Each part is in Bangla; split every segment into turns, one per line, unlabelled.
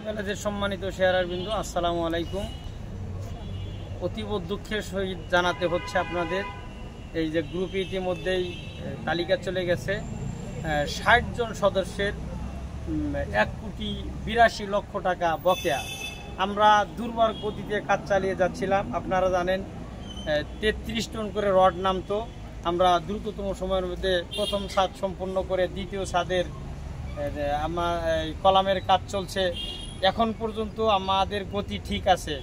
প্যালেসের সম্মানিত শেয়ারবিন্দু, আসসালামু আলাইকুম। অতীব দুঃখের সহিত জানাতে হচ্ছে আপনাদের এই যে গ্রুপে ইতিমধ্যেই তালিকা চলে গেছে ৬০ জন সদস্যের ১,৮২,০০,০০,০০০ টাকা বকেয়া। আমরা দুর্বার গতিতে কাজ চালিয়ে যাচ্ছিলাম। আপনারা জানেন ৩৩ টন করে রড নামতো। আমরা দ্রুততম সময়ের মধ্যে প্রথম ছাদ সম্পূর্ণ করে দ্বিতীয় ছাদের আমার কলামের কাজ চলছে। এখন পর্যন্ত আমাদের গতি ঠিক আছে।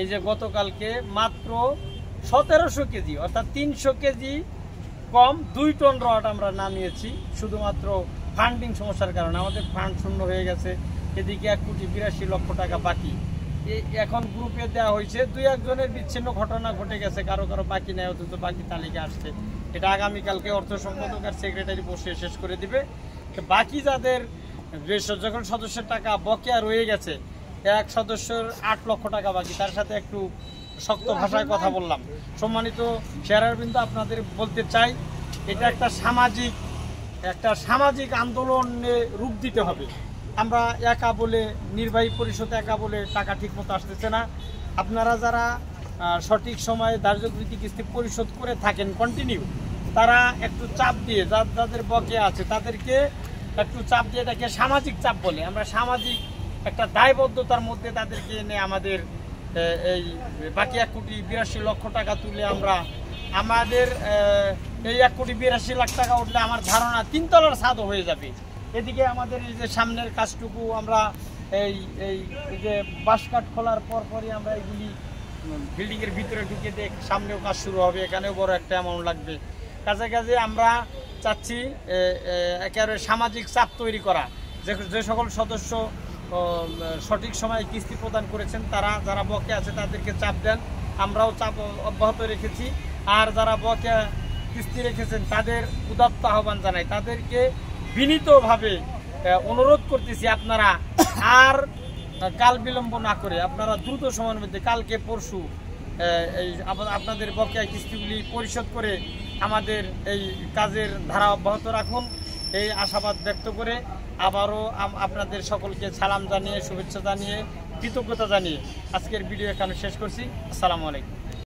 এই যে গতকালকে মাত্র ১৭০০ কেজি অর্থাৎ ৩০০ কেজি কম ২ টন রড আমরা নামিয়েছি, শুধুমাত্র ফান্ডিং সমস্যার কারণে। আমাদের ফান্ড শূন্য হয়ে গেছে। এদিকে ১,৮২,০০,০০০ টাকা বাকি। এখন গ্রুপে দেওয়া হয়েছে। ২-১ জনের বিচ্ছিন্ন ঘটনা ঘটে গেছে, কারো বাকি নেই, অথচ বাকি তালিকা আসছে। এটা আগামীকালকে অর্থ সম্পাদক আর সেক্রেটারি বসে শেষ করে দিবে। বাকি যাদের যখন সদস্যের টাকা বকেয়া রয়ে গেছে, এক সদস্যের ৮ লক্ষ টাকা বাকি, তার সাথে একটু শক্ত ভাষায় কথা বললাম। সম্মানিত শেয়ারবিন্দু, আপনাদের বলতে চাই, এটা একটা সামাজিক আন্দোলনে রূপ দিতে হবে। আমরা একা বলে, নির্বাহী পরিষদ একা বলে টাকা ঠিকমতো আসতেছে না। আপনারা যারা সঠিক সময়ে ধার্যকৃতি কিস্তি পরিশোধ করে থাকেন কন্টিনিউ, তারা একটু চাপ দিয়ে, যাদের বকেয়া আছে তাদেরকে একটু চাপ দিয়ে, এটাকে সামাজিক চাপ বলে। আমরা সামাজিক একটা দায়বদ্ধতার মধ্যে তাদেরকে এনে আমাদের এই বাকি ১,৮২,০০,০০০ টাকা তুলে আমরা আমাদের এই ১,৮২,০০,০০০ টাকা উঠলে আমার ধারণা ৩ তলার ছাদও হয়ে যাবে। এদিকে আমাদের এই যে সামনের কাজটুকু আমরা এই যে বাঁশকাঠ খোলার পরপরই আমরা এইগুলি বিল্ডিংয়ের ভিতরে ঢুকে দিয়ে সামনেও কাজ শুরু হবে। এখানেও বড় একটা অ্যামাউন্ট লাগবে। কাছাকাছি আমরা চাচ্ছি একেবারে সামাজিক চাপ তৈরি করা। যে সকল সদস্য সঠিক সময়ে কিস্তি প্রদান করেছেন, তারা যারা বকেয়া আছে তাদেরকে চাপ দেন। আমরাও চাপ অব্যাহত রেখেছি। আর যারা বকেয়া কিস্তি রেখেছেন তাদের উদাত্ত আহ্বান জানাই, তাদেরকে বিনীতভাবে অনুরোধ করতেছি, আপনারা আর কাল বিলম্ব না করে আপনারা দ্রুত সময়ের মধ্যে কালকে পরশু এই আপনাদের বকেয়া কিস্তিগুলি পরিশোধ করে আমাদের এই কাজের ধারা অব্যাহত রাখুন। এই আশাবাদ ব্যক্ত করে আবারও আপনাদের সকলকে সালাম জানিয়ে, শুভেচ্ছা জানিয়ে, কৃতজ্ঞতা জানিয়ে আজকের ভিডিও এখানে শেষ করছি। আসসালামু আলাইকুম।